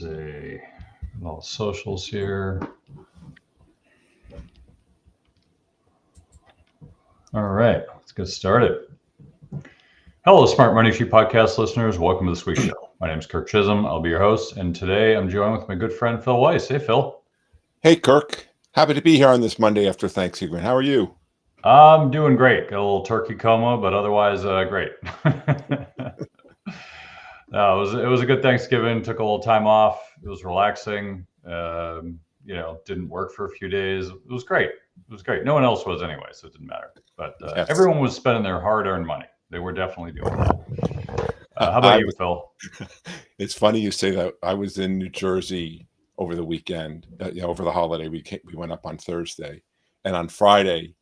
see. All socials here. All right, let's get started. Hello, Smart Money Tree podcast listeners. Welcome to this week's show. My name is Kirk Chisholm. I'll be your host, and today I'm joined with my good friend Phil Weiss. Hey, Phil. Hey, Kirk. Happy to be here on this Monday after Thanksgiving. How are you? I'm doing great. Got a little turkey coma, but otherwise great. No, it was a good Thanksgiving. Took a little time off. It was relaxing. Didn't work for a few days. It was great. It was great. No one else was anyway, so it didn't matter. But Yes. everyone was spending their hard-earned money. They were definitely doing that. How about you, Phil? It's funny you say that. I was in New Jersey over the weekend, over the holiday. We went up on Thursday, and on Friday,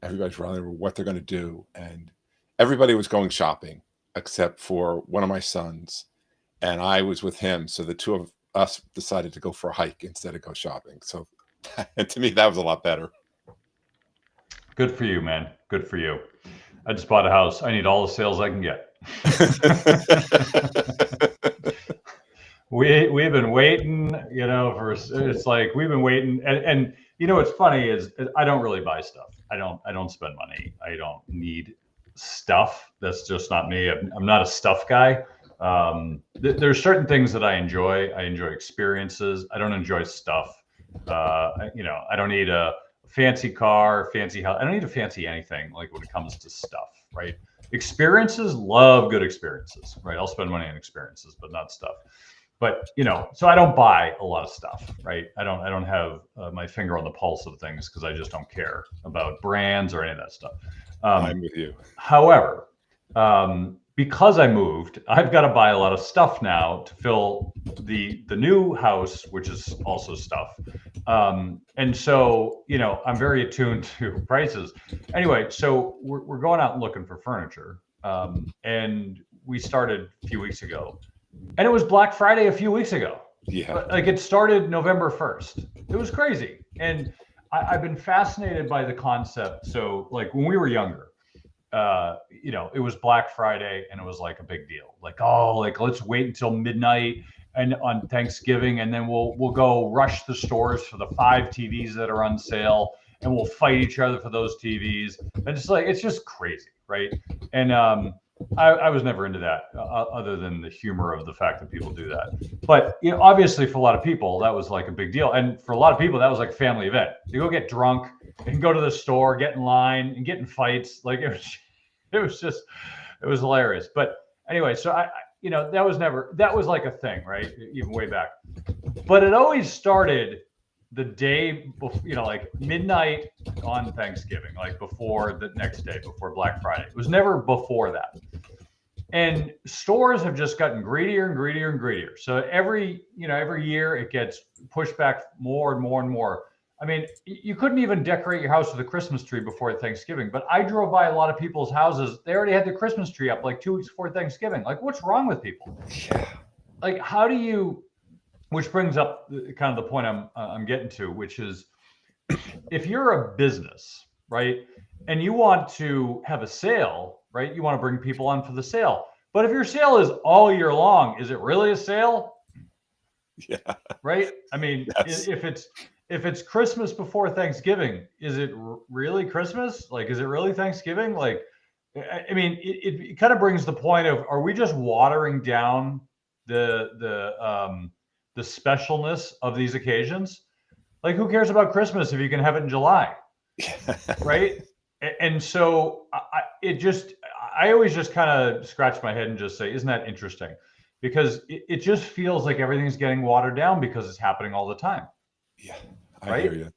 everybody's running over what they're going to do, and everybody was going shopping except for one of my sons, and I was with him. So the two of us decided to go for a hike instead of go shopping. So, and to me, that was a lot better. Good for you, man. Good for you. I just bought a house. I need all the sales I can get. We've been waiting, it's like we've been waiting, and what's funny is I don't really buy stuff. I don't spend money. I don't need stuff. That's just not me. I'm not a stuff guy. There's certain things that I enjoy. I enjoy experiences. I don't enjoy stuff. I don't need a fancy car, fancy house. I don't need a fancy anything like when it comes to stuff, right? Experiences, love good experiences, right? I'll spend money on experiences, but not stuff. But so I don't buy a lot of stuff, right? I don't have my finger on the pulse of things because I just don't care about brands or any of that stuff. I'm with you. However, because I moved, I've got to buy a lot of stuff now to fill the new house, which is also stuff. And so, I'm very attuned to prices. Anyway, so we're going out and looking for furniture. And we started a few weeks ago. And it was Black Friday a few weeks ago. Yeah. Like it started November 1st. It was crazy. And I've been fascinated by the concept. So like when we were younger, it was Black Friday and it was like a big deal. Like, let's wait until midnight and on Thanksgiving, and then we'll go rush the stores for the 5 TVs that are on sale, and we'll fight each other for those TVs. And it's just crazy, right? And I was never into that, other than the humor of the fact that people do that. But obviously, for a lot of people, that was like a big deal, and for a lot of people, that was like a family event. You go get drunk and go to the store, get in line, and get in fights. Like it was hilarious. But anyway, so that was like a thing, right? Even way back. But it always started the day before, like midnight on Thanksgiving, like before the next day, before Black Friday. It was never before that. And stores have just gotten greedier and greedier and greedier. So every year it gets pushed back more and more and more. I mean, you couldn't even decorate your house with a Christmas tree before Thanksgiving, but I drove by a lot of people's houses. They already had the Christmas tree up like 2 weeks before Thanksgiving. Like, what's wrong with people? Yeah. Like, which brings up kind of the point I'm getting to, which is if you're a business, right, and you want to have a sale, right, you want to bring people on for the sale. But if your sale is all year long, is it really a sale? Yeah. Right? I mean, yes. If it's Christmas before Thanksgiving, is it really Christmas? Like, is it really Thanksgiving? Like, I mean, it kind of brings the point of, are we just watering down the specialness of these occasions? Like, who cares about Christmas if you can have it in July? Right? And so I always just kind of scratch my head and just say, isn't that interesting? Because it just feels like everything's getting watered down because it's happening all the time. Yeah, I hear you.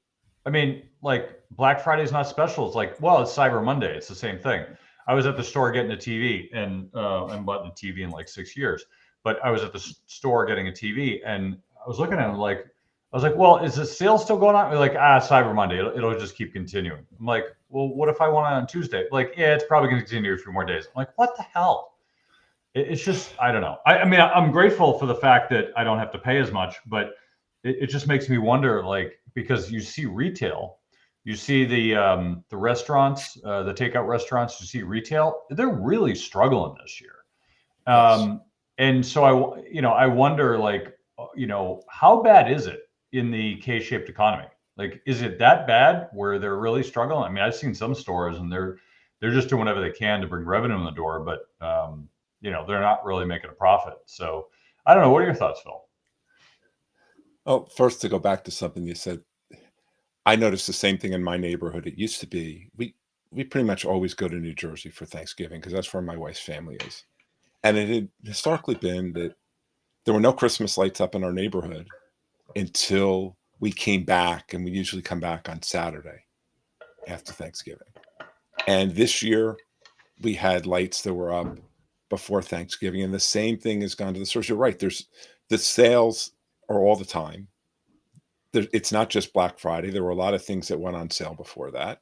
I mean, like Black Friday is not special. It's like, well, it's Cyber Monday. It's the same thing. I was at the store getting a TV, and I haven't bought a TV in like 6 years. But I was at the store getting a TV, and I was looking at it like, I was like, well, is the sale still going on? They're like, Cyber Monday. It'll just keep continuing. I'm like, well, what if I want it on Tuesday? Like, yeah, it's probably going to continue a few more days. I'm like, what the hell? It's just, I don't know. I mean, I'm grateful for the fact that I don't have to pay as much, but it just makes me wonder, like, because you see retail, you see the restaurants, the takeout restaurants, you see retail, they're really struggling this year. Yes. And so I wonder, like, how bad is it in the K-shaped economy? Like, is it that bad where they're really struggling? I mean, I've seen some stores and they're just doing whatever they can to bring revenue in the door, but they're not really making a profit. So I don't know. What are your thoughts, Phil? Oh, first to go back to something you said, I noticed the same thing in my neighborhood. It used to be we pretty much always go to New Jersey for Thanksgiving because that's where my wife's family is. And it had historically been that there were no Christmas lights up in our neighborhood until we came back, and we usually come back on Saturday after Thanksgiving. And this year we had lights that were up before Thanksgiving, and the same thing has gone to the stores. You're right. There's the sales are all the time. It's not just Black Friday. There were a lot of things that went on sale before that.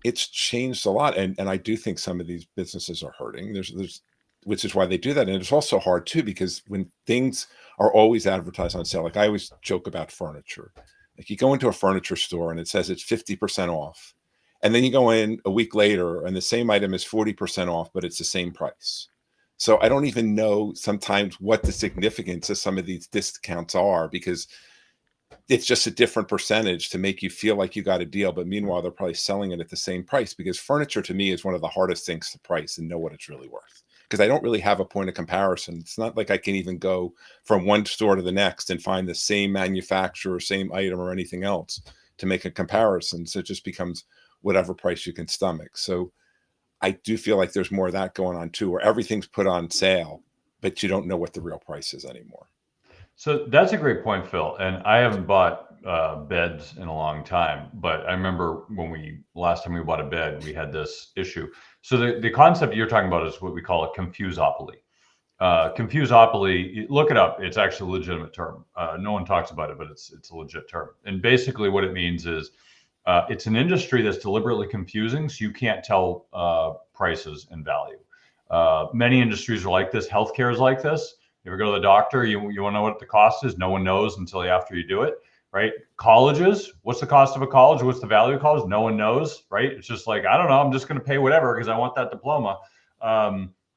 It's changed a lot, and I do think some of these businesses are hurting. There's which is why they do that, and it's also hard too because when things are always advertised on sale, like I always joke about furniture. Like you go into a furniture store and it says it's 50% off, and then you go in a week later and the same item is 40% off, but it's the same price. So I don't even know sometimes what the significance of some of these discounts are because it's just a different percentage to make you feel like you got a deal. But meanwhile, they're probably selling it at the same price because furniture to me is one of the hardest things to price and know what it's really worth. Because I don't really have a point of comparison. It's not like I can even go from one store to the next and find the same manufacturer, same item or anything else to make a comparison. So it just becomes whatever price you can stomach. So I do feel like there's more of that going on too, where everything's put on sale, but you don't know what the real price is anymore. So that's a great point, Phil. And I haven't bought beds in a long time, but I remember when last time we bought a bed, we had this issue. So the concept you're talking about is what we call a confusopoly. Confusopoly, look it up. It's actually a legitimate term. No one talks about it, but it's a legit term. And basically what it means is it's an industry that's deliberately confusing, so you can't tell prices and value. Many industries are like this. Healthcare is like this. You ever go to the doctor, you want to know what the cost is? No one knows until after you do it, right? Colleges, what's the cost of a college? What's the value of college? No one knows, right? It's just like, I don't know. I'm just going to pay whatever because I want that diploma.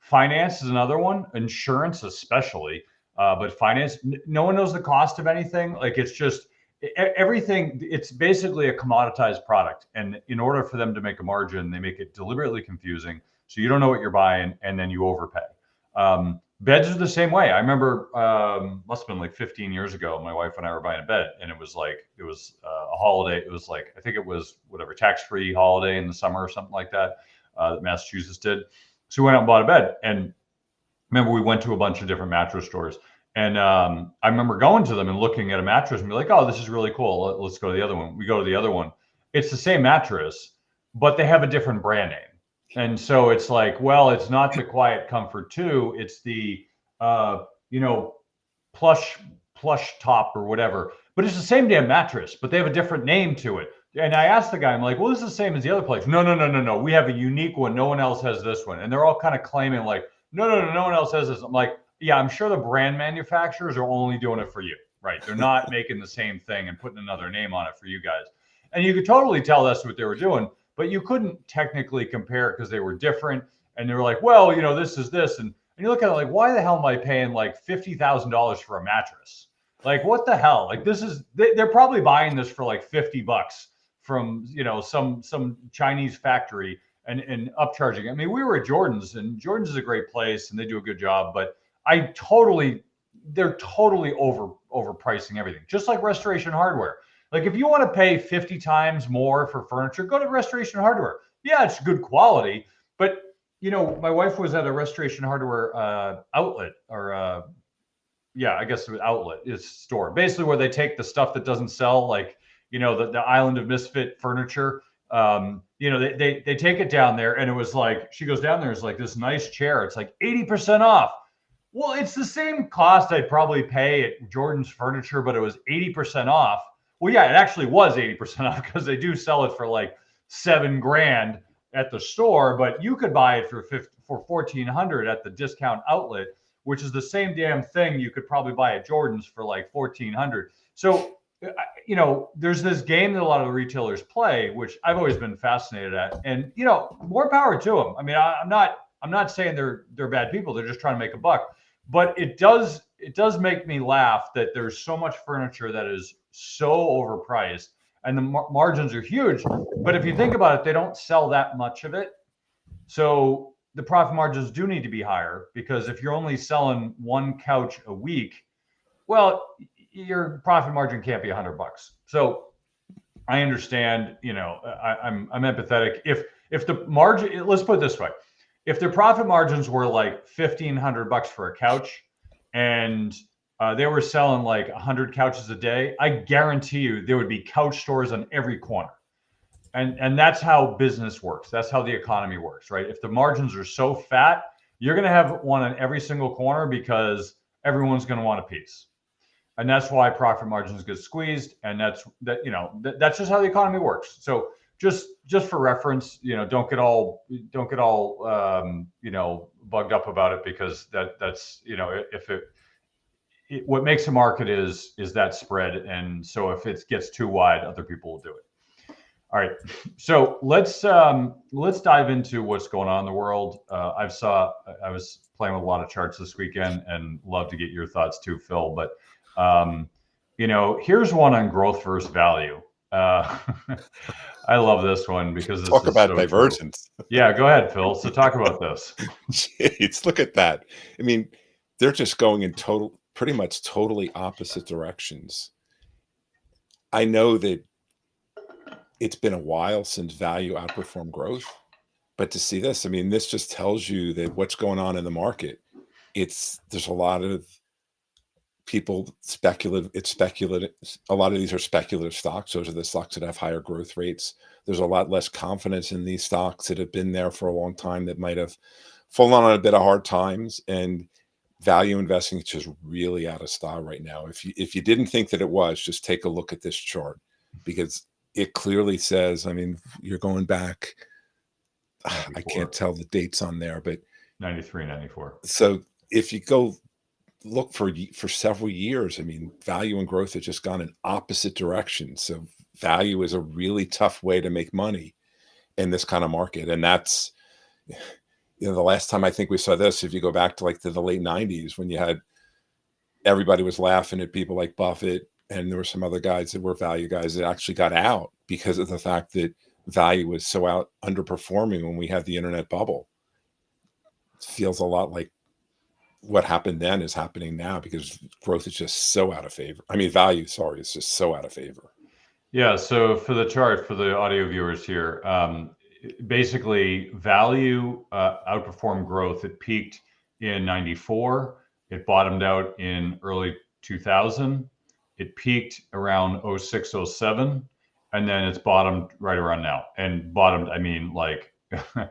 Finance is another one. Insurance especially. But finance, no one knows the cost of anything. Like it's just everything. It's basically a commoditized product. And in order for them to make a margin, they make it deliberately confusing. So you don't know what you're buying and then you overpay. Beds are the same way. I remember, must have been like 15 years ago, my wife and I were buying a bed, and it was a holiday. It was like, I think it was whatever, tax-free holiday in the summer or something like that, that Massachusetts did. So we went out and bought a bed. And remember, we went to a bunch of different mattress stores. And I remember going to them and looking at a mattress and be like, oh, this is really cool. Let's go to the other one. We go to the other one. It's the same mattress, but they have a different brand name. And so it's like, well, it's not the Quiet Comfort 2. It's the, plush top or whatever. But it's the same damn mattress, but they have a different name to it. And I asked the guy, I'm like, well, this is the same as the other place. No. We have a unique one. No one else has this one. And they're all kind of claiming like, no one else has this. I'm like, yeah, I'm sure the brand manufacturers are only doing it for you, right? They're not making the same thing and putting another name on it for you guys. And you could totally tell that's what they were doing. But you couldn't technically compare it because they were different. And they were like, well, this is this. And you look at it like, why the hell am I paying like $50,000 for a mattress? Like, what the hell? Like, they're probably buying this for like $50 from, some Chinese factory and upcharging. I mean, we were at Jordan's, and Jordan's is a great place and they do a good job. But they're totally overpricing everything, just like Restoration Hardware. Like if you want to pay 50 times more for furniture, go to Restoration Hardware. Yeah, it's good quality. But, my wife was at a Restoration Hardware outlet or, I guess it was outlet is store, basically where they take the stuff that doesn't sell, like, the Island of Misfit furniture. They take it down there and it was like, she goes down there, it's like this nice chair. It's like 80% off. Well, it's the same cost I'd probably pay at Jordan's Furniture, but it was 80% off. Well, yeah, it actually was 80% off because they do sell it for like $7,000 at the store, but you could buy it for $1,400 at the discount outlet, which is the same damn thing you could probably buy at Jordan's for like $1,400. So, there's this game that a lot of the retailers play, which I've always been fascinated at, and more power to them. I mean, I'm not saying they're bad people; they're just trying to make a buck. But it does make me laugh that there's so much furniture that is so overpriced, and the margins are huge. But if you think about it, they don't sell that much of it, so the profit margins do need to be higher, because if you're only selling one couch a week, well, your profit margin can't be $100. So I understand, I'm empathetic. If the margin, let's put it this way, if their profit margins were like $1,500 for a couch, and they were selling like 100 couches a day, I guarantee you there would be couch stores on every corner. And that's how business works. That's how the economy works, right? If the margins are so fat, you're going to have one on every single corner, because everyone's going to want a piece. And that's why profit margins get squeezed. And that's just how the economy works. So just for reference, don't get all bugged up about it, because that's if what makes a market is that spread. And so if it gets too wide, other people will do it. All right, so let's dive into what's going on in the world. I was playing with a lot of charts this weekend, and love to get your thoughts too, Phil. But here's one on growth versus value. I love this one, because this talk is about so divergence. True. Yeah, go ahead, Phil. So talk about this. Jeez, look at that. I mean, they're just going in pretty much totally opposite directions. I know that it's been a while since value outperformed growth, but to see this, I mean, this just tells you that what's going on in the market. There's a lot of people speculative. It's speculative. A lot of these are speculative stocks. Those are the stocks that have higher growth rates. There's a lot less confidence in these stocks that have been there for a long time, that might have fallen on a bit of hard times. And value investing is just really out of style right now. If you didn't think that it was, just take a look at this chart, because it clearly says, I mean, you're going back, 94. I can't tell the dates on there, but 93, 94. So if you go look for several years, I mean, value and growth have just gone in opposite directions. So value is a really tough way to make money in this kind of market. And that's, the last time I think we saw this, if you go back to the late 90s, when everybody was laughing at people like Buffett, and there were some other guys that were value guys that actually got out because of the fact that value was so underperforming when we had the internet bubble. It feels a lot like what happened then is happening now, because growth is just so out of favor. I mean, value, sorry, is just so out of favor. Yeah. So for the chart, for the audio viewers here, basically value outperformed growth. It peaked in 94. It bottomed out in early 2000. It peaked around 06, 07, and then it's bottomed right around now. And bottomed, I mean, like a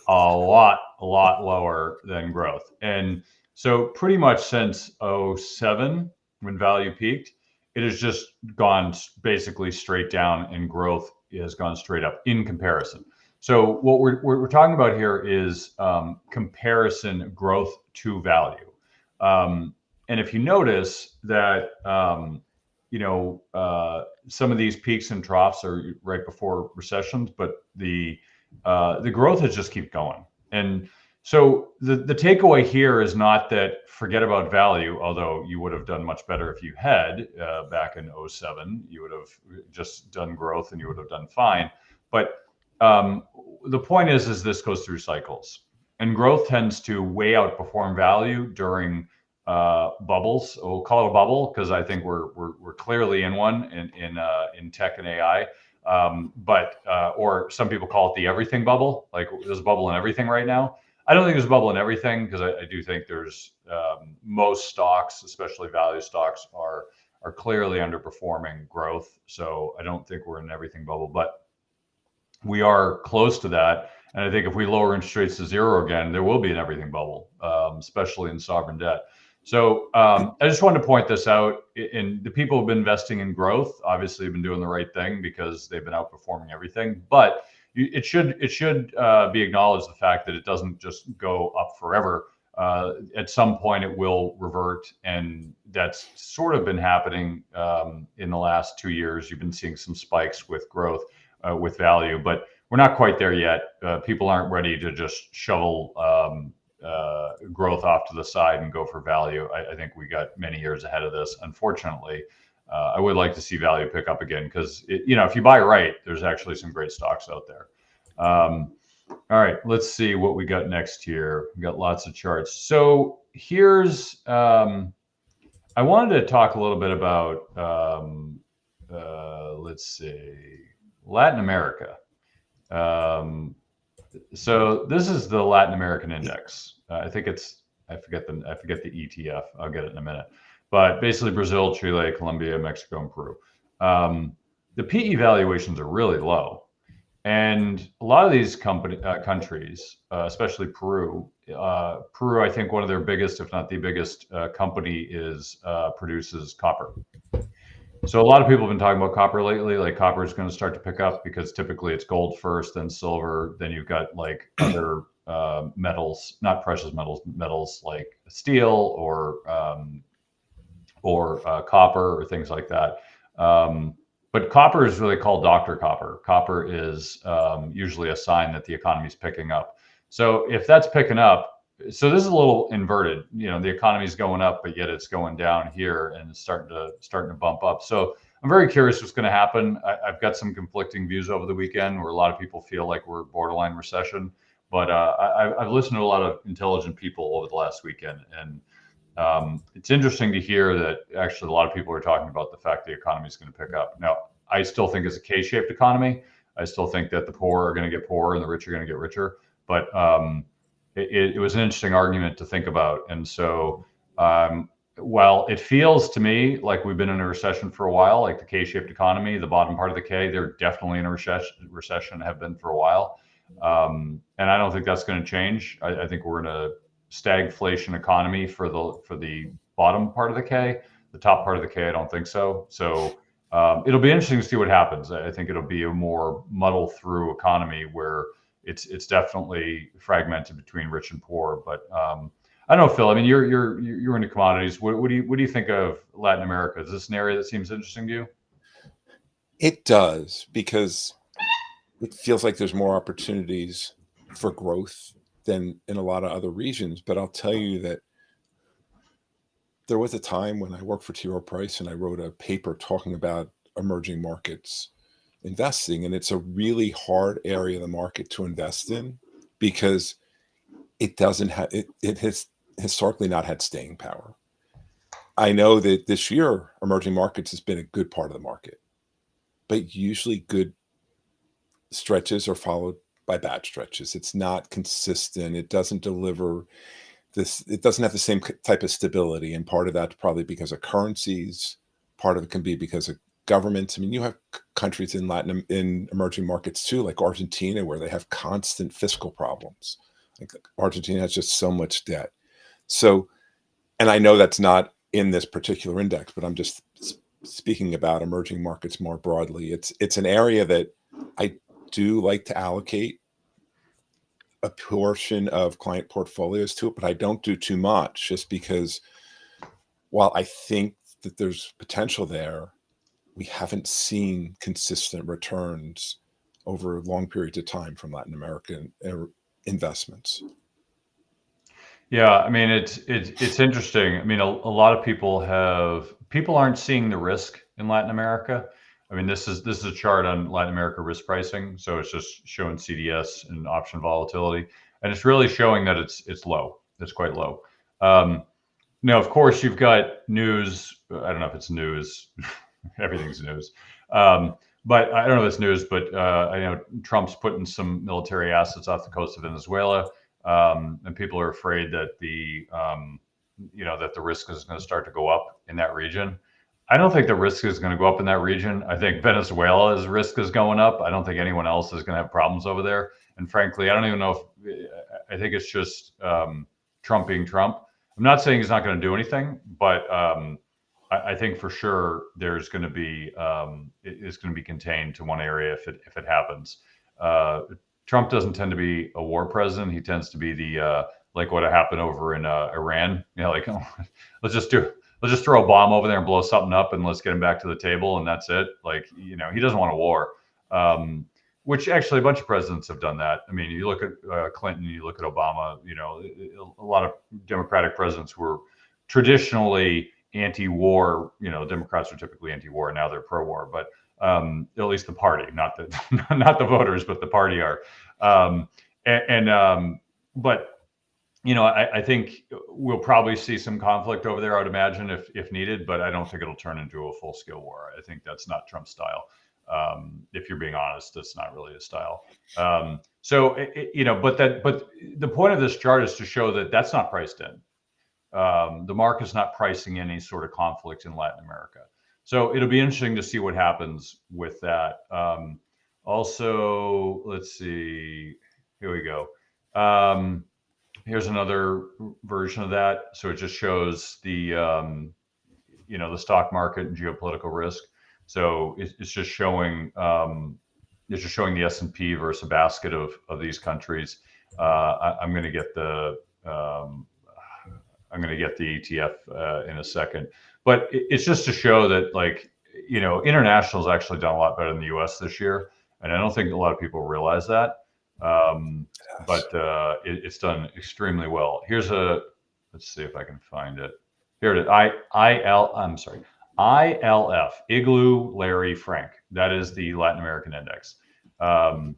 lot lower than growth. And so pretty much since 07, when value peaked, it has just gone basically straight down, and growth has gone straight up in comparison. So what we're talking about here is comparison growth to value. And if you notice that, some of these peaks and troughs are right before recessions, but the growth has just keep going. And so the takeaway here is not that forget about value, although you would have done much better if you had back in 07. You would have just done growth and you would have done fine. But the point is this goes through cycles, and growth tends to way outperform value during bubbles. We'll call it a bubble, because I think we're clearly in one in tech and AI. Or some people call it the everything bubble. Like, there's a bubble in everything right now. I don't think there's a bubble in everything, because I do think there's most stocks, especially value stocks, are clearly underperforming growth. So I don't think we're in an everything bubble, but we are close to that. And I think if we lower interest rates to zero again, there will be an everything bubble, especially in sovereign debt. So I just wanted to point this out. And the people who've been investing in growth obviously have been doing the right thing, because they've been outperforming everything. But it should be acknowledged, the fact that it doesn't just go up forever. At some point, it will revert, and that's sort of been happening in the last 2 years. You've been seeing some spikes with growth, with value, but we're not quite there yet. People aren't ready to just shovel growth off to the side and go for value. I think we got many years ahead of this. Unfortunately, I would like to see value pick up again because, if you buy right, there's actually some great stocks out there. All right, let's see what we got next here. We got lots of charts. So here's, I wanted to talk a little bit about, let's see, Latin America. So this is the Latin American index. I think I forget the ETF. I'll get it in a minute. But basically Brazil, Chile, Colombia, Mexico, and Peru. The PE valuations are really low. And a lot of these countries, especially Peru, I think one of their biggest, if not the biggest company produces copper. So a lot of people have been talking about copper lately. Like copper is going to start to pick up because typically it's gold first, then silver, then you've got like other metals, not precious metals like steel or copper or things like that. But copper is really called Dr. Copper. Copper is usually a sign that the economy is picking up. So if that's picking up, so this is a little inverted. The economy is going up, but yet it's going down here and it's starting to bump up. So I'm very curious what's going to happen. I've got some conflicting views over the weekend where a lot of people feel like we're borderline recession, but I've listened to a lot of intelligent people over the last weekend, and it's interesting to hear that actually a lot of people are talking about the fact the economy is going to pick up. Now, I still think it's a K-shaped economy. I still think that the poor are going to get poorer and the rich are going to get richer. But it was an interesting argument to think about. And so while it feels to me like we've been in a recession for a while, like the K-shaped economy, the bottom part of the K, they're definitely in a recession, have been for a while. And I don't think that's going to change. I think we're in a stagflation economy for the bottom part of the K. The top part of the K, I don't think so. So it'll be interesting to see what happens. I think it'll be a more muddle through economy where it's definitely fragmented between rich and poor. But I don't know, Phil. I mean, you're into commodities. What do you think of Latin America? Is this an area that seems interesting to you? It does, because it feels like there's more opportunities for growth than in a lot of other regions. But I'll tell you that there was a time when I worked for T. Rowe Price and I wrote a paper talking about emerging markets investing. And it's a really hard area of the market to invest in because it doesn't have, it has historically not had staying power. I know that this year, emerging markets has been a good part of the market, but usually good stretches are followed by bad stretches. It's not consistent. It doesn't deliver this. It doesn't have the same type of stability. And part of that's probably because of currencies. Part of it can be because of governments. I mean, you have countries in emerging markets too, like Argentina, where they have constant fiscal problems. Like Argentina has just so much debt. So, and I know that's not in this particular index, but I'm just speaking about emerging markets more broadly. It's an area that I do like to allocate a portion of client portfolios to it, but I don't do too much, just because while I think that there's potential there, we haven't seen consistent returns over long periods of time from Latin American investments. Yeah, I mean, it's interesting. I mean, a lot of people aren't seeing the risk in Latin America. I mean, this is a chart on Latin America risk pricing, so it's just showing CDS and option volatility, and it's really showing that it's low. It's quite low. Now, of course, you've got news. I don't know if it's news. Everything's news. But I don't know if it's news, but I know Trump's putting some military assets off the coast of Venezuela. And people are afraid that that the risk is going to start to go up in that region. I don't think the risk is going to go up in that region. I think Venezuela's risk is going up. I don't think anyone else is going to have problems over there. And frankly, I don't even know I think it's just Trump being Trump. I'm not saying he's not going to do anything, but I think for sure there's going to be it's going to be contained to one area if it happens. Trump doesn't tend to be a war president. He tends to be the like what happened over in Iran. Like let's just throw a bomb over there and blow something up and let's get him back to the table and that's it. Like he doesn't want a war. which actually a bunch of presidents have done that. I mean, you look at Clinton, you look at Obama, you know, a lot of Democratic presidents were traditionally anti-war. You know, Democrats are typically anti-war, now they're pro-war, but at least the party, not the not the voters, but the party are. But you know, I think we'll probably see some conflict over there, I would imagine, if needed, but I don't think it'll turn into a full-scale war. I think that's not Trump's style. If you're being honest, that's not really his style. You know, but the point of this chart is to show that that's not priced in. The market's not pricing any sort of conflict in Latin America. So it'll be interesting to see what happens with that. Also, let's see. Here we go. Here's another version of that. So it just shows the, you know, the stock market and geopolitical risk. So it's just showing the S&P versus a basket of these countries. I'm going to get the ETF in a second, but it's just to show that, like, you know, international has actually done a lot better than the U.S. this year, and I don't think a lot of people realize that. But it's done extremely well. Here's let's see if I can find it. Here it is. ILF, Igloo Larry Frank. That is the Latin American index. So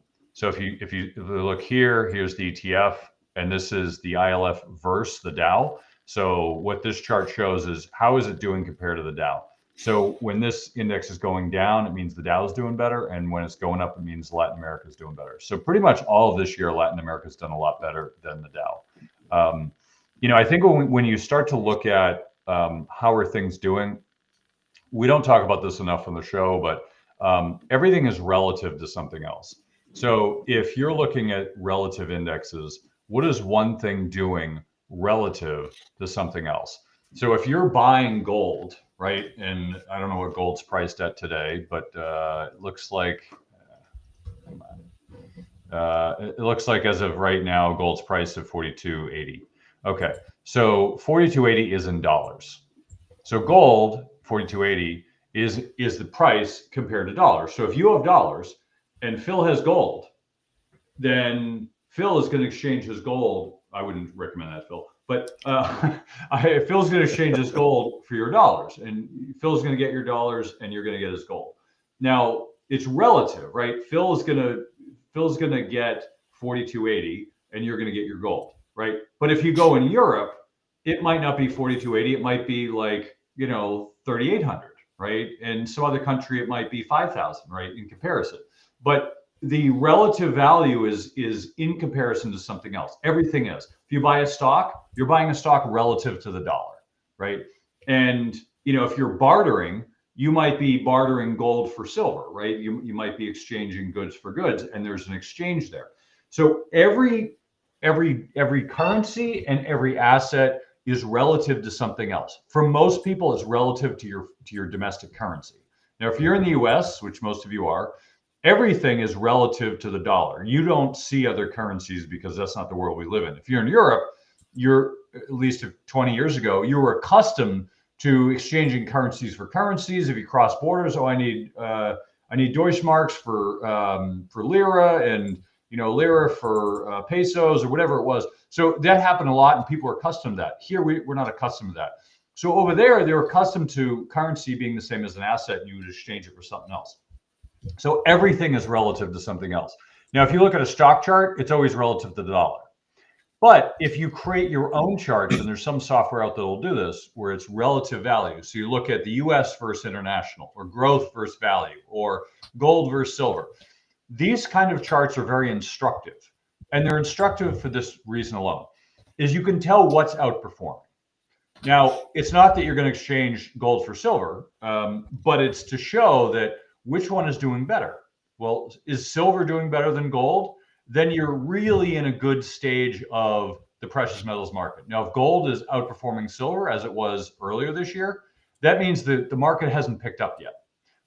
if you look here, here's the ETF, and this is the ILF versus the Dow. So what this chart shows is how is it doing compared to the Dow. So when this index is going down, it means the Dow is doing better, and when it's going up, it means Latin America is doing better. So pretty much all of this year, Latin America has done a lot better than the Dow. You know, I think when you start to look at how are things doing, we don't talk about this enough on the show, but everything is relative to something else. So if you're looking at relative indexes, what is one thing doing relative to something else? So if you're buying gold, right, and I don't know what gold's priced at today, but it looks like as of right now, gold's priced at 42.80. Okay, so 42.80 is in dollars. So gold 42.80 is the price compared to dollars. So if you have dollars and Phil has gold, then Phil is going to exchange his gold. I wouldn't recommend that, Phil. But Phil's going to exchange his gold for your dollars, and Phil's going to get your dollars, and you're going to get his gold. Now it's relative, right? Phil's going to get 42.80, and you're going to get your gold, right? But if you go in Europe, it might not be 42.80. It might be like, you know, 3,800, right? And some other country, it might be 5,000, right? In comparison, but the relative value is in comparison to something else. Everything is. If you buy a stock, you're buying a stock relative to the dollar, right? And you know, if you're bartering, you might be bartering gold for silver, right? You might be exchanging goods for goods, and there's an exchange there. So every currency and every asset is relative to something else. For most people, it's relative to your domestic currency. Now, if you're in the US, which most of you are, everything is relative to the dollar. You don't see other currencies because that's not the world we live in. If you're in Europe, you're, at least 20 years ago, you were accustomed to exchanging currencies for currencies. If you cross borders, I need Deutschmarks for lira, and you know, lira for pesos, or whatever it was. So that happened a lot, and people are accustomed to that. Here, we're not accustomed to that. So over there, they're accustomed to currency being the same as an asset, and you would exchange it for something else. So everything is relative to something else. Now, if you look at a stock chart, it's always relative to the dollar. But if you create your own charts, and there's some software out there that will do this, where it's relative value. So you look at the US versus international, or growth versus value, or gold versus silver. These kind of charts are very instructive. And they're instructive for this reason alone, is you can tell what's outperforming. Now, it's not that you're going to exchange gold for silver, but it's to show that which one is doing better. Well, is silver doing better than gold? Then you're really in a good stage of the precious metals market. Now, if gold is outperforming silver as it was earlier this year, that means that the market hasn't picked up yet.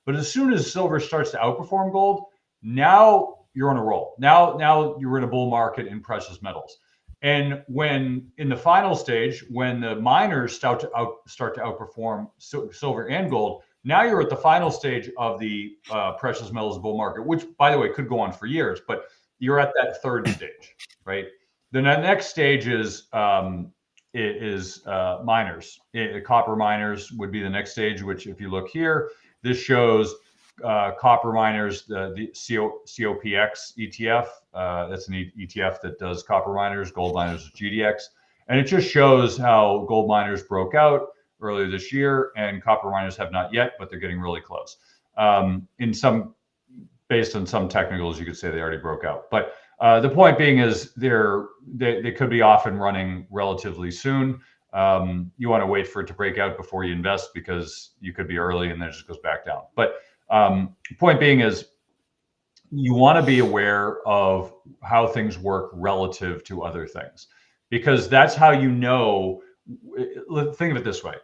But as soon as silver starts to outperform gold, now you're on a roll. Now you're in a bull market in precious metals. And when in the final stage, when the miners start to outperform silver and gold, Now you're at the final stage of the precious metals bull market, which, by the way, could go on for years, but you're at that third stage, right? The next stage is miners. Copper miners would be the next stage, which if you look here, this shows copper miners, the COPX ETF. That's an ETF that does copper miners, gold miners, GDX. And it just shows how gold miners broke out earlier this year, and copper miners have not yet, but they're getting really close. Based on some technicals, you could say they already broke out. But the point being is they could be off and running relatively soon. You want to wait for it to break out before you invest, because you could be early and then it just goes back down. But point being is you want to be aware of how things work relative to other things, because that's how you know. Think of it this way.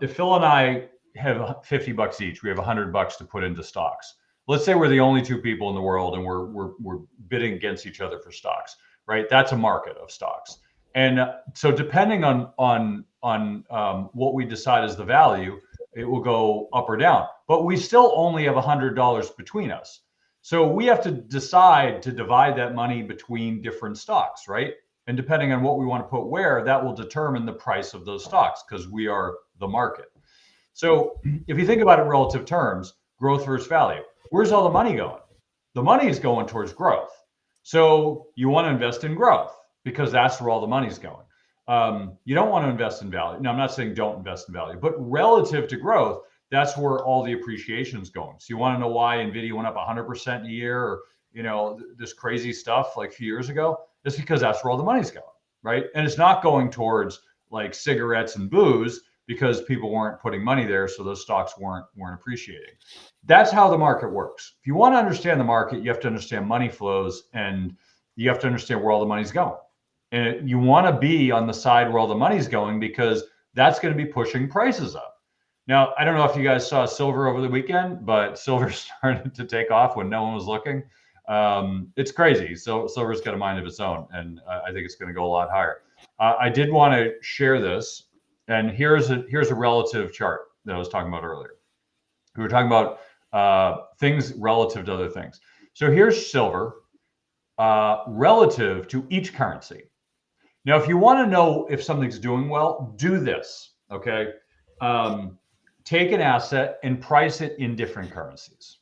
If Phil and I have $50 each, we have $100 to put into stocks. Let's say we're the only two people in the world and we're bidding against each other for stocks, right? That's a market of stocks. And so depending on what we decide is the value, it will go up or down. But we still only have $100 between us. So we have to decide to divide that money between different stocks, right? And depending on what we want to put where, that will determine the price of those stocks, because we are the market. So if you think about it in relative terms, growth versus value, where's all the money going? The money is going towards growth. So you want to invest in growth because that's where all the money's going. You don't want to invest in value. Now, I'm not saying don't invest in value, but relative to growth, that's where all the appreciation is going. So you want to know why NVIDIA went up 100% in a year, or this crazy stuff like a few years ago? It's because that's where all the money's going, right? And it's not going towards like cigarettes and booze, because people weren't putting money there, so those stocks weren't appreciating. That's how the market works. If you want to understand the market, you have to understand money flows, and you have to understand where all the money's going. And you want to be on the side where all the money's going, because that's going to be pushing prices up. Now, I don't know if you guys saw silver over the weekend, but silver started to take off when no one was looking. It's crazy. So silver's got a mind of its own, and I think it's going to go a lot higher. I did want to share this, and here's a relative chart that I was talking about earlier. We were talking about things relative to other things. So here's silver relative to each currency. Now, if you want to know if something's doing well, do this, okay? Take an asset and price it in different currencies.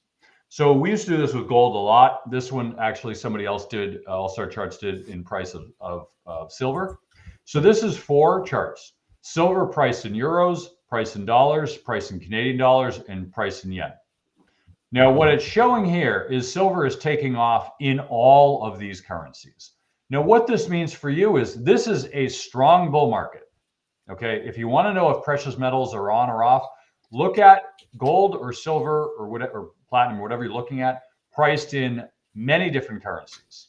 So we used to do this with gold a lot. This one, actually, somebody else did, All Star Charts did in price of silver. So this is 4 charts. Silver priced in euros, priced in dollars, priced in Canadian dollars, and priced in yen. Now, what it's showing here is silver is taking off in all of these currencies. Now, what this means for you is this is a strong bull market. Okay, if you want to know if precious metals are on or off, look at gold or silver or whatever, or platinum, whatever you're looking at, priced in many different currencies.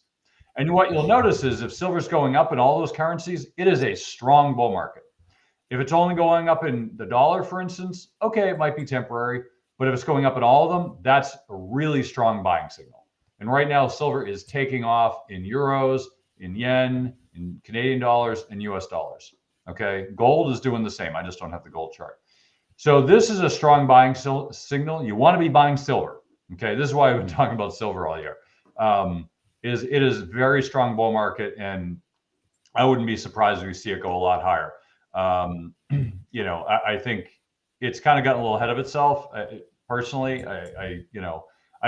And what you'll notice is if silver's going up in all those currencies, it is a strong bull market. If it's only going up in the dollar, for instance, okay, it might be temporary. But if it's going up in all of them, that's a really strong buying signal. And right now, silver is taking off in euros, in yen, in Canadian dollars, and US dollars. Okay, gold is doing the same. I just don't have the gold chart. So this is a strong buying signal. You want to be buying silver. Okay, this is why I've been talking about silver all year. It is a very strong bull market, and I wouldn't be surprised if we see it go a lot higher. I think it's kind of gotten a little ahead of itself. Personally, I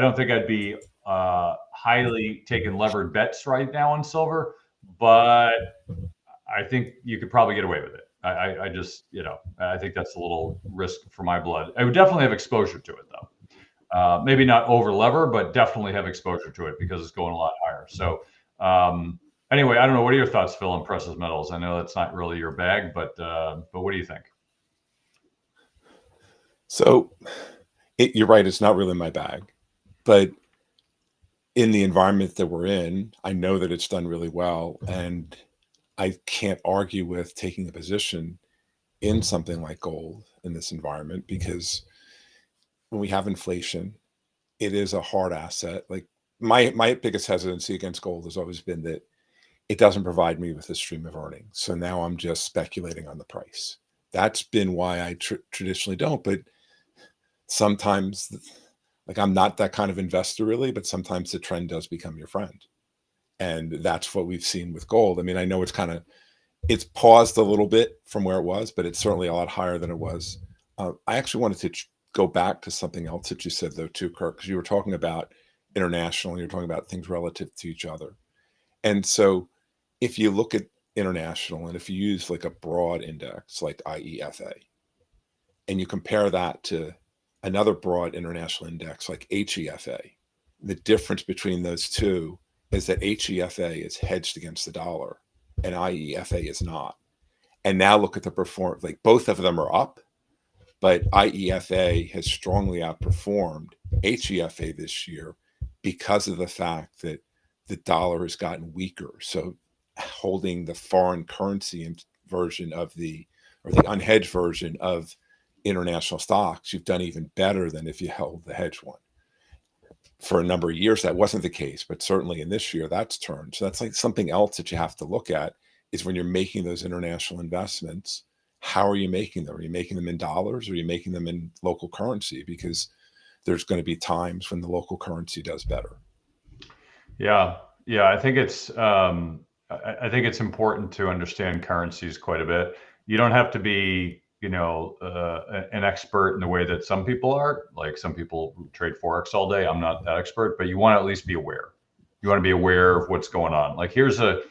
don't think I'd be highly taking levered bets right now on silver, but I think you could probably get away with it. I just, I think that's a little risk for my blood. I would definitely have exposure to it, though. Maybe not over lever, but definitely have exposure to it because it's going a lot higher. So anyway, I don't know. What are your thoughts, Phil, on precious metals? I know that's not really your bag, but what do you think? So you're right. It's not really my bag, but in the environment that we're in, I know that it's done really well, and I can't argue with taking a position in something like gold in this environment, because when we have inflation, it is a hard asset. Like my biggest hesitancy against gold has always been that it doesn't provide me with a stream of earnings. So now I'm just speculating on the price. That's been why I traditionally don't. But sometimes, like, I'm not that kind of investor really, but sometimes the trend does become your friend. And that's what we've seen with gold. I mean, I know it's paused a little bit from where it was, but it's certainly a lot higher than it was. I actually wanted to go back to something else that you said though too, Kirk, because you were talking about international and you're talking about things relative to each other. And so if you look at international and if you use like a broad index like IEFA and you compare that to another broad international index like HEFA, the difference between those two is that HEFA is hedged against the dollar and IEFA is not. And now look at the performance, like both of them are up, but IEFA has strongly outperformed HEFA this year because of the fact that the dollar has gotten weaker. So holding the foreign currency version of or the unhedged version of international stocks, you've done even better than if you held the hedged one. For a number of years, that wasn't the case, but certainly in this year, that's turned. So that's like something else that you have to look at is when you're making those international investments, how are you making them? Are you making them in dollars or are you making them in local currency? Because there's going to be times when the local currency does better. Yeah. I think it's important to understand currencies quite a bit. You don't have to be, an expert in the way that some people are. Like some people trade Forex all day. I'm not that expert, but you want to at least be aware. You want to be aware of what's going on. Like here's a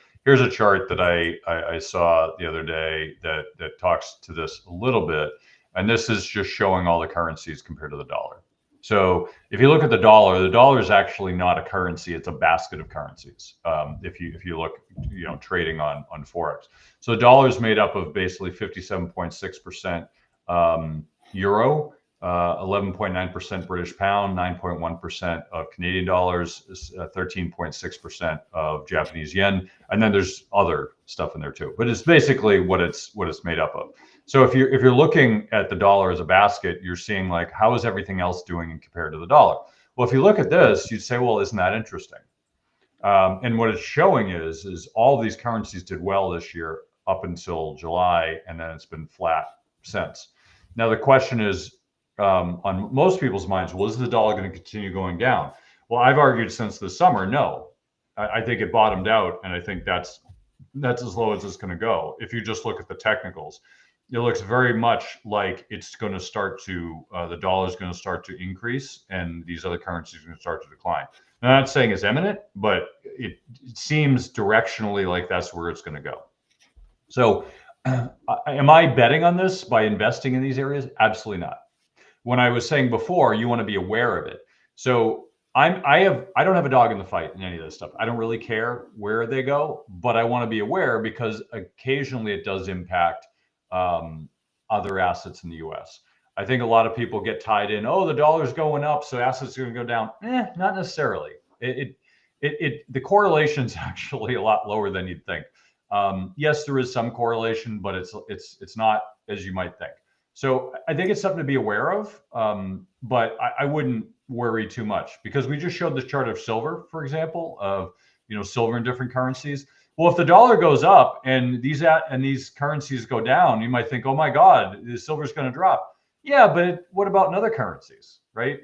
chart that I saw the other day that talks to this a little bit, and this is just showing all the currencies compared to the dollar. So if you look at the dollar is actually not a currency; it's a basket of currencies. If you look, trading on Forex. So the dollar is made up of basically 57.6% euro, 11.9% British pound, 9.1% of Canadian dollars, 13.6% of Japanese yen, and then there's other stuff in there too. But it's basically what it's made up of. So if you're looking at the dollar as a basket, you're seeing like how is everything else doing compared to the dollar? Well, if you look at this, you'd say, well, isn't that interesting? And what it's showing is all of these currencies did well this year up until July, and then it's been flat since. Now the question is, on most people's minds, well, is the dollar going to continue going down? Well, I've argued since the summer, no. I think it bottomed out, and I think that's as low as it's going to go. If you just look at the technicals, it looks very much like it's going to start to, the dollar is going to start to increase, and these other currencies are going to start to decline. Now, I'm not saying it's imminent, but it seems directionally like that's where it's going to go. So, am I betting on this by investing in these areas? Absolutely not. When I was saying before, you want to be aware of it. So I don't have a dog in the fight in any of this stuff. I don't really care where they go, but I want to be aware because occasionally it does impact other assets in the U.S. I think a lot of people get tied in. Oh, the dollar's going up, so assets are going to go down. Not necessarily. The correlation is actually a lot lower than you'd think. Yes, there is some correlation, but it's not as you might think. So I think it's something to be aware of, but I wouldn't worry too much because we just showed this chart of silver, for example, of silver in different currencies. Well, if the dollar goes up and these currencies go down, you might think, oh my God, the silver's going to drop. Yeah, but what about in other currencies, right?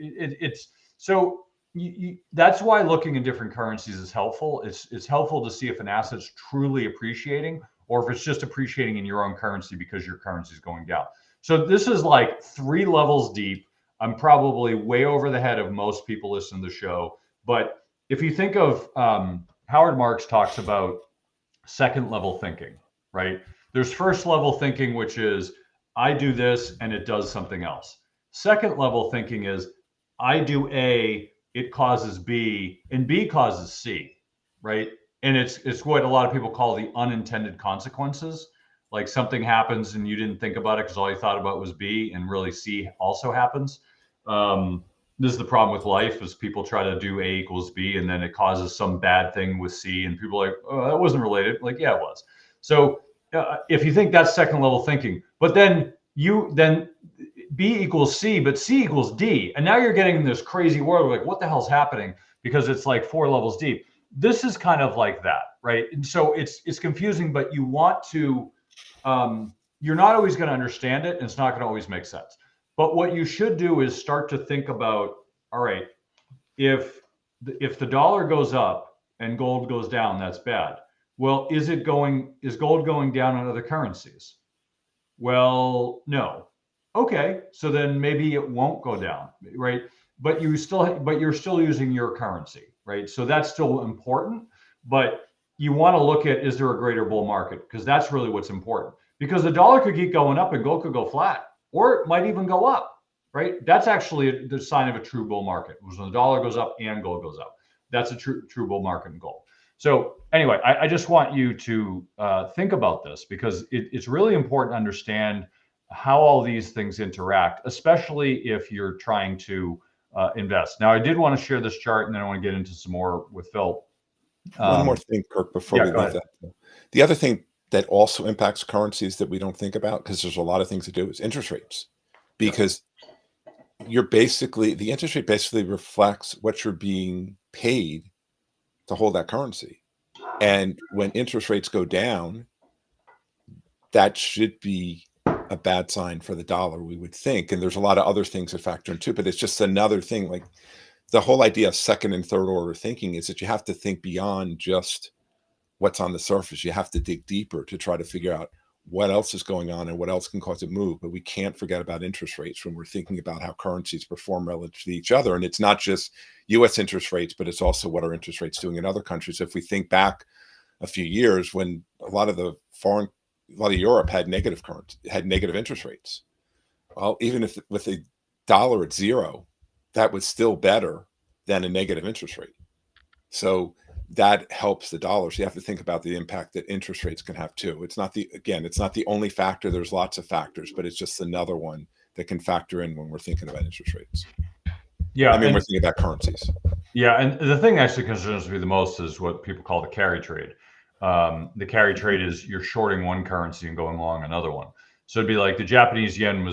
That's why looking in different currencies is helpful. It's helpful to see if an asset's truly appreciating or if it's just appreciating in your own currency because your currency is going down. So this is like 3 levels deep. I'm probably way over the head of most people listening to the show. But if you think of Howard Marks talks about second level thinking, right? There's first level thinking, which is I do this and it does something else. Second level thinking is I do A, it causes B, and B causes C, right? And it's what a lot of people call the unintended consequences. Like something happens and you didn't think about it because all you thought about was B, and really C also happens. This is the problem with life is people try to do A equals B and then it causes some bad thing with C and people are like, oh, that wasn't related. Like, yeah, it was. So if you think that's second level thinking, but then B equals C, but C equals D. And now you're getting in this crazy world like, what the hell's happening? Because it's like 4 levels deep. This is kind of like that, right? And so it's confusing, but you want to, you're not always going to understand it and it's not going to always make sense. But what you should do is start to think about, all right, if the dollar goes up and gold goes down, that's bad. Well, is gold going down on other currencies? Well, no. Okay, so then maybe it won't go down, right? But you're still using your currency, right? So that's still important, but you want to look at, is there a greater bull market? Because that's really what's important. Because the dollar could keep going up and gold could go flat, or it might even go up, right? That's actually the sign of a true bull market, when the dollar goes up and gold goes up. That's a true bull market in gold. So anyway, I just want you to think about this, because it's really important to understand how all these things interact, especially if you're trying to invest. Now, I did want to share this chart, and then I want to get into some more with Phil. One more thing, Kirk, before we leave that. The other thing that also impacts currencies that we don't think about, because there's a lot of things to do, is interest rates. Because the interest rate basically reflects what you're being paid to hold that currency. And when interest rates go down, that should be a bad sign for the dollar, we would think. And there's a lot of other things that factor into it, but it's just another thing. Like, the whole idea of second and third order thinking is that you have to think beyond just what's on the surface. You have to dig deeper to try to figure out what else is going on and what else can cause it move. But we can't forget about interest rates when we're thinking about how currencies perform relative to each other. And it's not just US interest rates, but it's also what are interest rates doing in other countries. If we think back a few years, when a lot of Europe had negative interest rates. Well, even if with the dollar at zero, that was still better than a negative interest rate. So that helps the dollar. So you have to think about the impact that interest rates can have too. It's not the only factor. There's lots of factors, but it's just another one that can factor in when we're thinking about interest rates. Yeah. I mean, we're thinking about currencies. Yeah. And the thing that actually concerns me the most is what people call the carry trade. The carry trade is you're shorting one currency and going long another one. So it'd be like the Japanese yen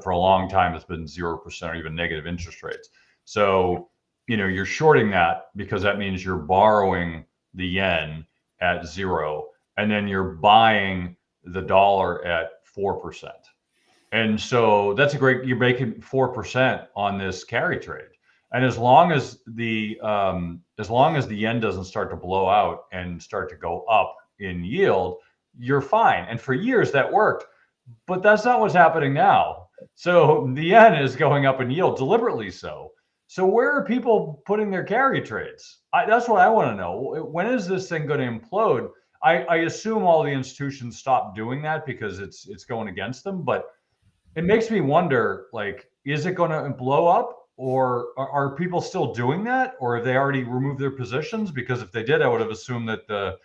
for a long time, it's been 0% or even negative interest rates. So, you're shorting that because that means you're borrowing the yen at 0, and then you're buying the dollar at 4%. And so you're making 4% on this carry trade. And as long as the yen doesn't start to blow out and start to go up in yield, you're fine. And for years that worked. But that's not what's happening now. So the yen is going up in yield, deliberately so. So where are people putting their carry trades? That's what I want to know. When is this thing going to implode? I assume all the institutions stop doing that because it's going against them. But it makes me wonder, like, is it going to blow up? Or are people still doing that? Or have they already removed their positions? Because if they did, I would have assumed that the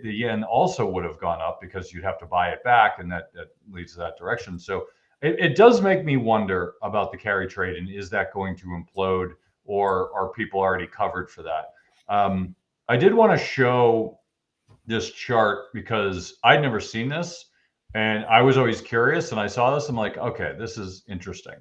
yen also would have gone up, because you'd have to buy it back, and that leads to that direction. So it does make me wonder about the carry trade, and is that going to implode, or are people already covered for that? I did want to show this chart because I'd never seen this, and I was always curious, and I saw this, I'm like, okay, this is interesting.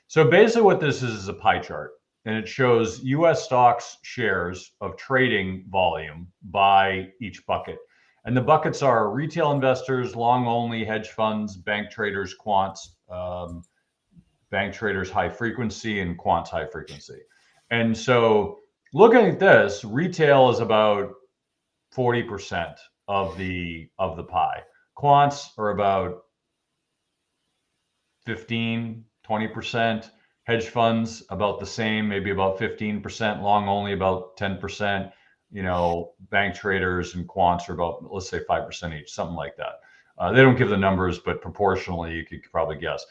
So basically what this is a pie chart. And it shows US stocks shares of trading volume by each bucket. And the buckets are retail investors, long only, hedge funds, bank traders, quants, bank traders high frequency, and quants high frequency. And so looking at this, retail is about 40% of the pie. Quants are about 15, 20%. Hedge funds about the same, maybe about 15%, long only about 10%, bank traders and quants are about, let's say, 5% each, something like that. They don't give the numbers, but proportionally, you could probably guess.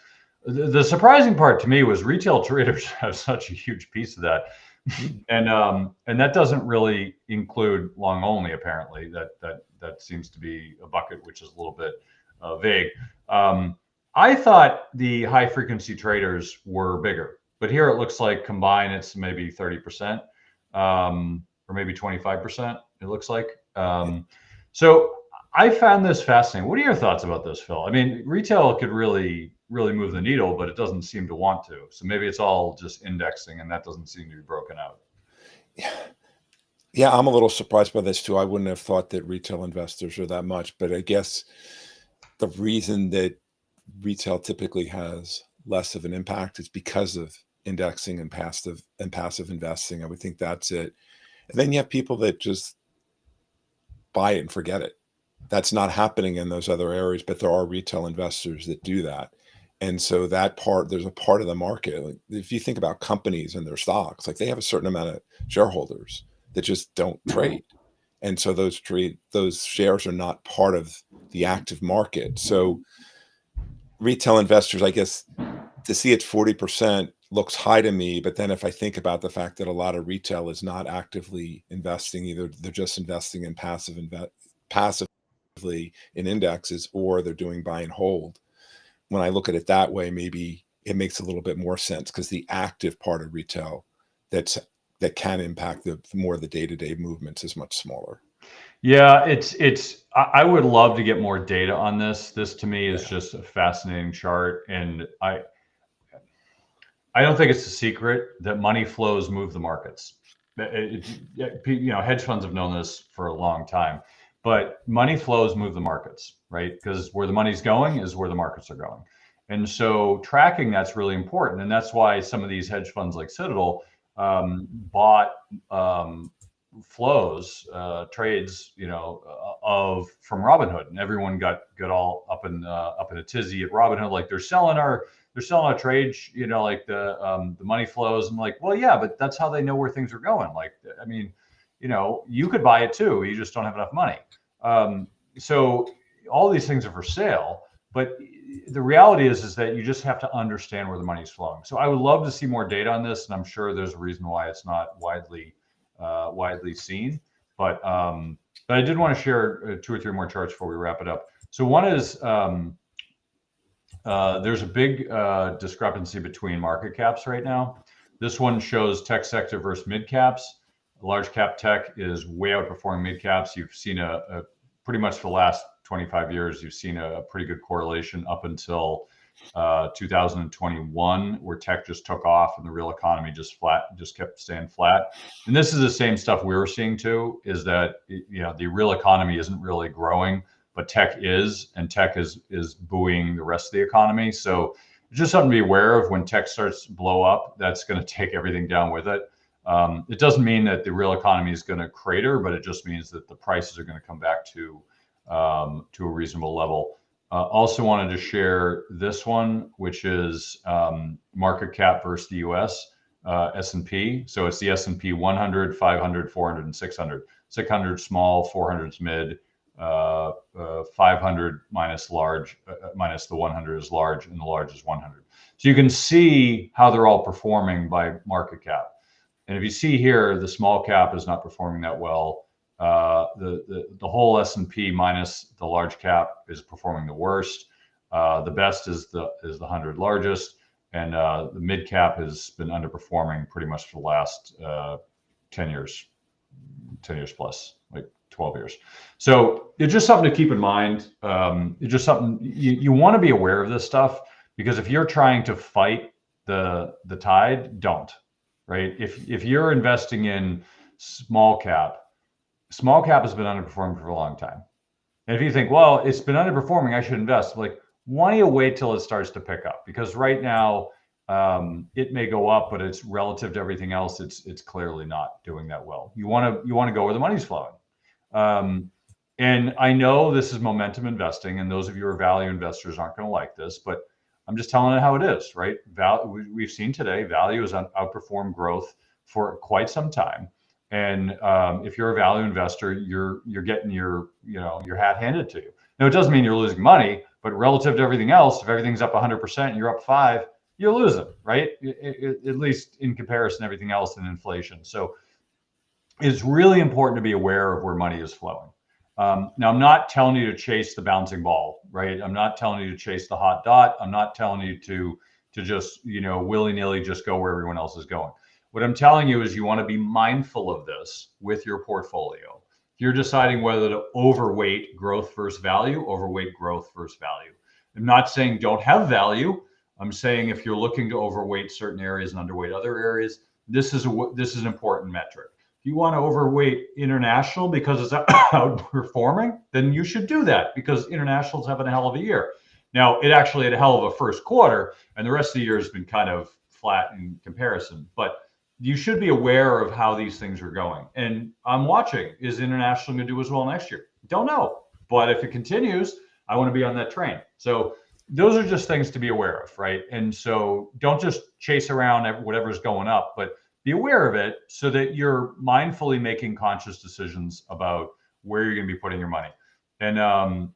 The surprising part to me was retail traders have such a huge piece of that. And that doesn't really include long only, apparently. That seems to be a bucket which is a little bit vague. I thought the high frequency traders were bigger, but here it looks like combined it's maybe 30%, or maybe 25%, it looks like. So I found this fascinating. What are your thoughts about this, Phil? I mean, retail could really move the needle, but it doesn't seem to want to. So maybe it's all just indexing, and that doesn't seem to be broken out. Yeah, I'm a little surprised by this too. I wouldn't have thought that retail investors are that much, but I guess the reason that retail typically has less of an impact, it's because of indexing and passive investing. I would think that's it. And then you have people that just buy it and forget it. That's not happening in those other areas, but there are retail investors that do that. And so there's a part of the market. Like if you think about companies and their stocks, like they have a certain amount of shareholders that just don't trade. And so those shares are not part of the active market. So retail investors, I guess, to see it 40% looks high to me. But then if I think about the fact that a lot of retail is not actively investing, either they're just investing in passively in indexes, or they're doing buy and hold. When I look at it that way, maybe it makes a little bit more sense, because the active part of retail that can impact the more of the day-to-day movements is much smaller. Yeah, I would love to get more data on this. This to me is just a fascinating chart. And I don't think it's a secret that money flows move the markets. Hedge funds have known this for a long time, but money flows move the markets, right? Because where the money's going is where the markets are going. And so tracking that's really important. And that's why some of these hedge funds like Citadel bought flows, trades, from Robinhood, and everyone got all up in a tizzy at Robinhood, like they're selling our trades, like the money flows. And like, well, yeah, but that's how they know where things are going. Like, I mean, you could buy it too, you just don't have enough money. So all these things are for sale, but the reality is that you just have to understand where the money is flowing. So I would love to see more data on this, and I'm sure there's a reason why it's not widely seen. But I did want to share 2 or 3 more charts before we wrap it up. So one is there's a big discrepancy between market caps right now. This one shows tech sector versus mid caps. Large cap tech is way outperforming mid caps. You've seen a pretty much for the last 25 years, you've seen a pretty good correlation up until 2021, where tech just took off and the real economy just kept staying flat. And this is the same stuff we were seeing too, is that the real economy isn't really growing, but tech is, and tech is buoying the rest of the economy. So it's just something to be aware of. When tech starts to blow up, that's going to take everything down with it. It doesn't mean that the real economy is going to crater, but it just means that the prices are going to come back to a reasonable level. Also wanted to share this one, which is market cap versus the US S&P. So it's the S&P 100, 500, 400, and 600. 600 small, 400 is mid, 500 minus large, minus the 100 is large, and the large is 100. So you can see how they're all performing by market cap. And if you see here, the small cap is not performing that well. The whole S&P minus the large cap is performing the worst. The best is the 100 largest, and the mid cap has been underperforming pretty much for the last 10 years plus, like 12 years. So it's just something to keep in mind. It's just something you want to be aware of this stuff, because if you're trying to fight the tide, don't. Right? If you're investing in small cap has been underperforming for a long time. And if you think, well, it's been underperforming, I should invest. Like, why don't you wait till it starts to pick up? Because right now, it may go up, but it's relative to everything else. It's clearly not doing that well. You want to go where the money's flowing. And I know this is momentum investing, and those of you who are value investors aren't going to like this, but I'm just telling it how it is, right? We've seen today, value has outperformed growth for quite some time. And if you're a value investor, you're getting your hat handed to you. Now, it doesn't mean you're losing money, but relative to everything else, if everything's up 100% and you're up 5%, you're losing, right? At least in comparison to everything else in inflation. So it's really important to be aware of where money is flowing. Now, I'm not telling you to chase the bouncing ball, right? I'm not telling you to chase the hot dot. I'm not telling you to just, willy-nilly just go where everyone else is going. What I'm telling you is you want to be mindful of this with your portfolio. If you're deciding whether to overweight growth versus value, overweight growth versus value. I'm not saying don't have value. I'm saying if you're looking to overweight certain areas and underweight other areas, this is an important metric. If you want to overweight international because it's outperforming, then you should do that, because international's having a hell of a year. Now, it actually had a hell of a first quarter, and the rest of the year has been kind of flat in comparison. But you should be aware of how these things are going. And I'm watching, is international going to do as well next year? Don't know. But if it continues, I want to be on that train. So those are just things to be aware of, right? And so don't just chase around whatever's going up, but be aware of it so that you're mindfully making conscious decisions about where you're going to be putting your money. And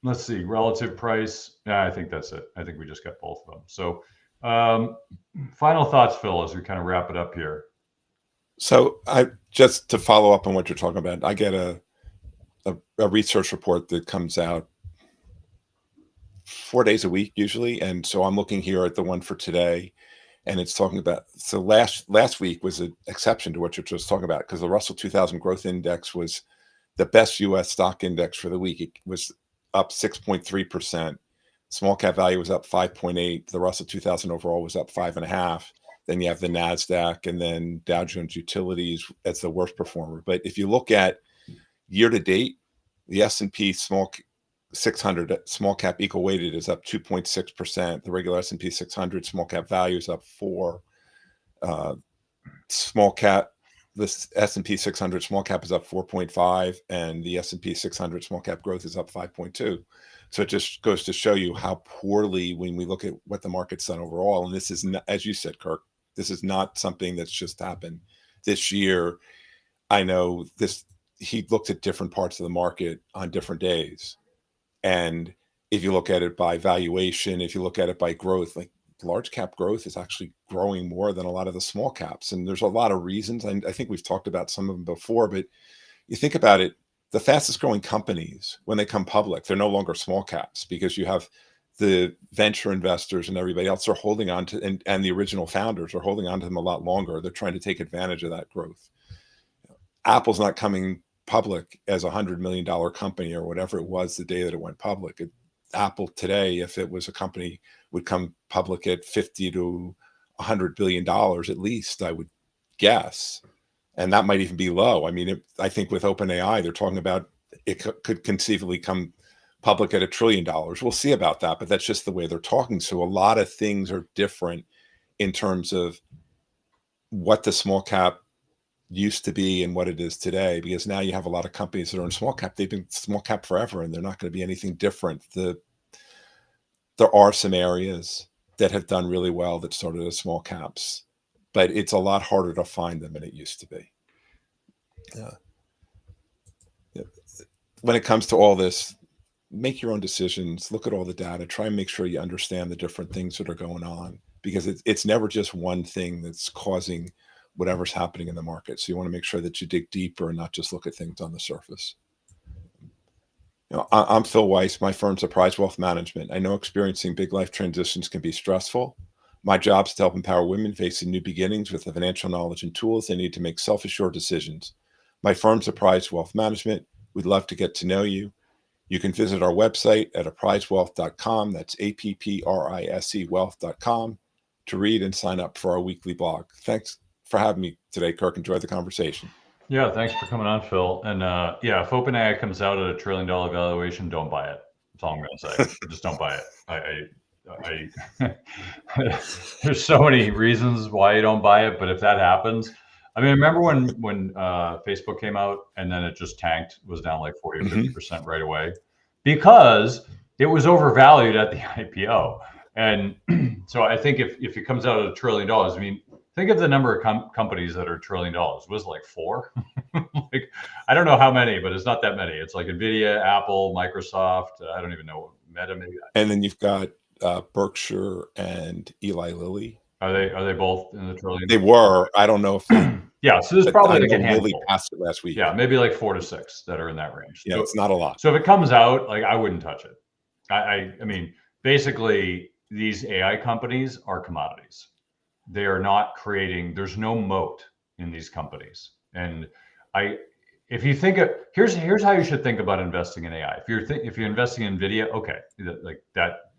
let's see, relative price. I think that's it. I think we just got both of them. So final thoughts, Phil, as we kind of wrap it up here. So I just to follow up on what you're talking about, I get a research report that comes out 4 days a week usually, and so I'm looking here at the one for today, and it's talking about, so last week was an exception to what you're just talking about, because the Russell 2000 Growth Index was the best U.S. stock index for the week. It was up 6.3%. Small cap value was up 5.8. The Russell 2000 overall was up 5.5. Then you have the NASDAQ and then Dow Jones Utilities as the worst performer. But if you look at year to date, the S&P 600 small cap equal weighted is up 2.6%. The regular S&P 600 small cap value is up 4. Small cap, this S&P 600 small cap is up 4.5, and the S&P 600 small cap growth is up 5.2. So it just goes to show you how poorly, when we look at what the market's done overall, and this is not, as you said, Kirk, this is not something that's just happened this year. I know this, he looked at different parts of the market on different days. And if you look at it by valuation, if you look at it by growth, like large cap growth is actually growing more than a lot of the small caps. And there's a lot of reasons. And I think we've talked about some of them before, but you think about it, the fastest growing companies, when they come public, they're no longer small caps, because you have the venture investors and everybody else are holding on to, and the original founders are holding on to them a lot longer. They're trying to take advantage of that growth. Apple's not coming public as $100 million company or whatever it was the day that it went public. Apple today, if it was a company, would come public at $50 to $100 billion at least, I would guess. And that might even be low. I mean, I think with OpenAI, they're talking about it could conceivably come public at $1 trillion. We'll see about that, but that's just the way they're talking. So a lot of things are different in terms of what the small cap used to be and what it is today, because now you have a lot of companies that are in small cap. They've been small cap forever, and they're not going to be anything different. There are some areas that have done really well that started as small caps, but it's a lot harder to find them than it used to be. When it comes to all this, make your own decisions, look at all the data, try and make sure you understand the different things that are going on, because it's never just one thing that's causing whatever's happening in the market. So you want to make sure that you dig deeper and not just look at things on the surface. You know, I'm Phil Weiss. My firm's Apprise Wealth Management. I know experiencing big life transitions can be stressful. My job is to help empower women facing new beginnings with the financial knowledge and tools they need to make self-assured decisions. My firm's Apprise Wealth Management. We'd love to get to know you. You can visit our website at apprisewealth.com. That's APPRISE wealth.com to read and sign up for our weekly blog. Thanks for having me today, Kirk. Enjoyed the conversation. Yeah, thanks for coming on, Phil. And yeah, if OpenAI comes out at $1 trillion valuation, don't buy it. That's all I'm going to say. Just don't buy it. There's so many reasons why you don't buy it, but if that happens, I mean, remember when Facebook came out and then it just tanked, was down like 40 or 50% right away, because it was overvalued at the IPO. And so I think if it comes out at $1 trillion, I mean, think of the number of companies that are $1 trillion. Was it like 4? Like, I don't know how many, but it's not that many. It's like NVIDIA, Apple, Microsoft. I don't even know, Meta maybe. And then you've got Berkshire and Eli Lilly. Are they both in the trillion? They were. I don't know if yeah. So there's probably like a handful. Lilly passed it last week. Yeah, maybe like 4 to 6 that are in that range. Yeah, so, it's not a lot. So if it comes out, like, I wouldn't touch it. I mean, basically, these AI companies are commodities. They are not creating. There's no moat in these companies. And if you think of, here's how you should think about investing in AI. If you're investing in NVIDIA, okay, like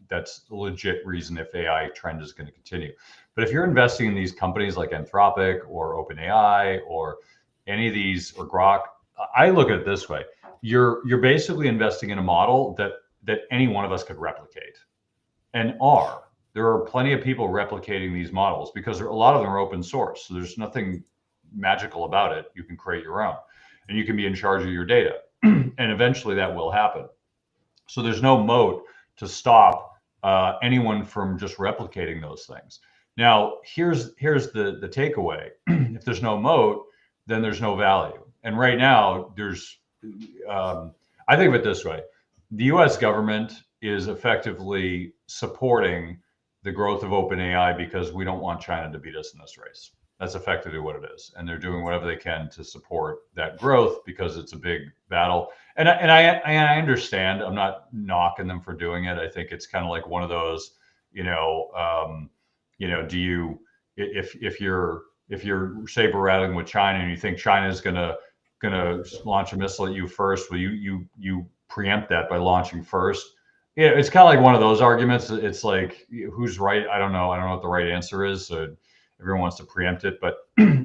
that's a legit reason if AI trend is going to continue. But if you're investing in these companies like Anthropic or OpenAI or any of these, or Grok, I look at it this way: you're basically investing in a model that any one of us could replicate, and are. There are plenty of people replicating these models because a lot of them are open source. So there's nothing magical about it. You can create your own, and you can be in charge of your data, and eventually that will happen. So there's no moat to stop anyone from just replicating those things. Now, here's the takeaway. If there's no moat, then there's no value. And right now, there's I think of it this way: the U.S. government is effectively supporting the growth of OpenAI because we don't want China to beat us in this race. That's effectively what it is, and they're doing whatever they can to support that growth because it's a big battle. And I understand. I'm not knocking them for doing it. I think it's kind of like one of those, do you if you're saber rattling with China and you think China is gonna launch a missile at you first, well, you preempt that by launching first. Yeah, it's kind of like one of those arguments. It's like, who's right? I don't know. I don't know what the right answer is. So everyone wants to preempt it. But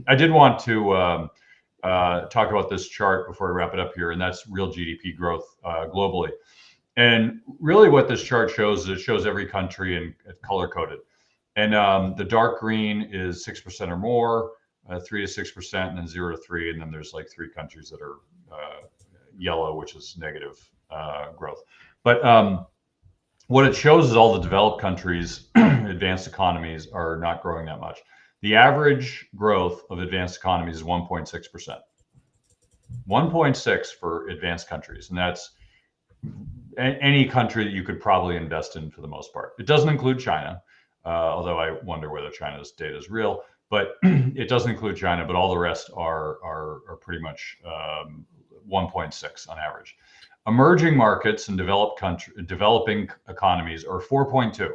I did want to talk about this chart before I wrap it up here, and that's real GDP growth globally. And really what this chart shows is it shows every country and color coded. And the dark green is 6% or more, 3 to 6%, and then 0 to 3. And then there's like 3 countries that are yellow, which is negative growth. But what it shows is all the developed countries, advanced economies, are not growing that much. The average growth of advanced economies is 1.6%. 1.6 for advanced countries, and that's any country that you could probably invest in for the most part. It doesn't include China, although I wonder whether China's data is real. But it doesn't include China, but all the rest are pretty much 1.6 on average. Emerging markets and developing economies are 4.2.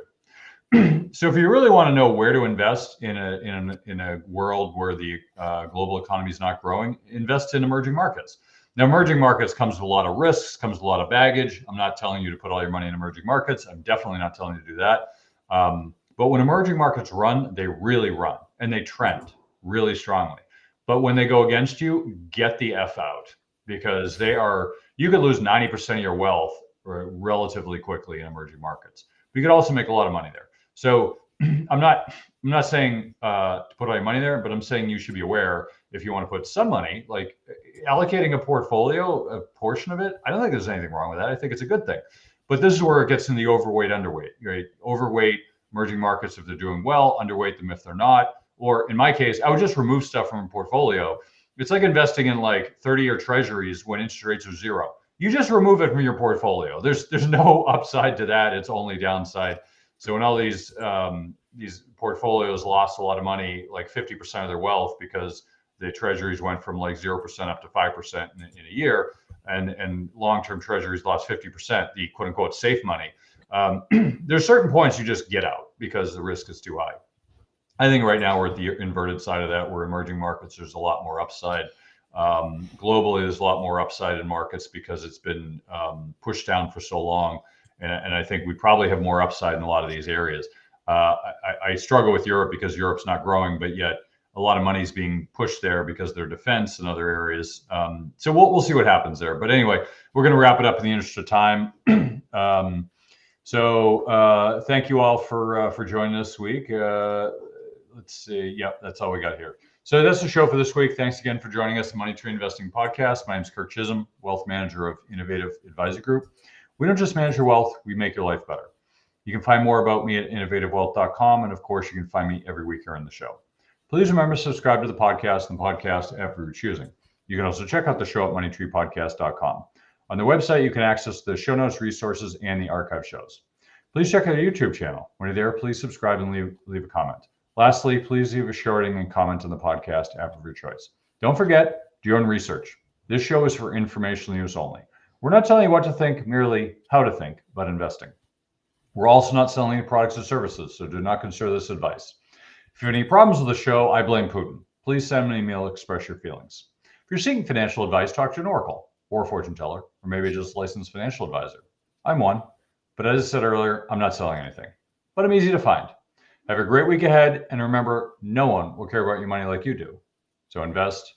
So if you really want to know where to invest in a world where the global economy is not growing, invest in emerging markets. Now, emerging markets comes with a lot of risks, comes with a lot of baggage. I'm not telling you to put all your money in emerging markets. I'm definitely not telling you to do that. But when emerging markets run, they really run, and they trend really strongly. But when they go against you, get the F out, because you could lose 90% of your wealth relatively quickly in emerging markets. But you could also make a lot of money there. So I'm not saying to put all your money there, but I'm saying you should be aware if you want to put some money, like allocating a portfolio, a portion of it. I don't think there's anything wrong with that. I think it's a good thing. But this is where it gets in the overweight, underweight, right? Overweight emerging markets if they're doing well, underweight them if they're not. Or in my case, I would just remove stuff from a portfolio. It's like investing in like 30-year treasuries when interest rates are 0. You just remove it from your portfolio. There's no upside to that. It's only downside. So when all these portfolios lost a lot of money, like 50% of their wealth, because the treasuries went from like 0% up to 5% in a year, and long-term treasuries lost 50%, the quote unquote safe money. There's certain points you just get out because the risk is too high. I think right now we're at the inverted side of that, where emerging markets, there's a lot more upside. Globally, there's a lot more upside in markets because it's been pushed down for so long. And I think we probably have more upside in a lot of these areas. I struggle with Europe because Europe's not growing, but yet a lot of money is being pushed there because of their defense and other areas. So we'll see what happens there. But anyway, we're going to wrap it up in the interest of time. So thank you all for joining us this week. Let's see. Yep, that's all we got here. So that's the show for this week. Thanks again for joining us, the Money Tree Investing Podcast. My name is Kirk Chisholm, Wealth Manager of Innovative Advisor Group. We don't just manage your wealth, we make your life better. You can find more about me at innovativewealth.com. And of course, you can find me every week here on the show. Please remember to subscribe to the podcast and the podcast app you're choosing. You can also check out the show at moneytreepodcast.com. On the website, you can access the show notes, resources, and the archive shows. Please check out our YouTube channel. When you're there, please subscribe and leave a comment. Lastly, please leave a shorting and comment on the podcast app of your choice. Don't forget, do your own research. This show is for informational use only. We're not telling you what to think, merely how to think about investing. We're also not selling any products or services, so do not consider this advice. If you have any problems with the show, I blame Putin. Please send me an email to express your feelings. If you're seeking financial advice, talk to an oracle or a fortune teller, or maybe just a licensed financial advisor. I'm one, but as I said earlier, I'm not selling anything, but I'm easy to find. Have a great week ahead, and remember, no one will care about your money like you do. So invest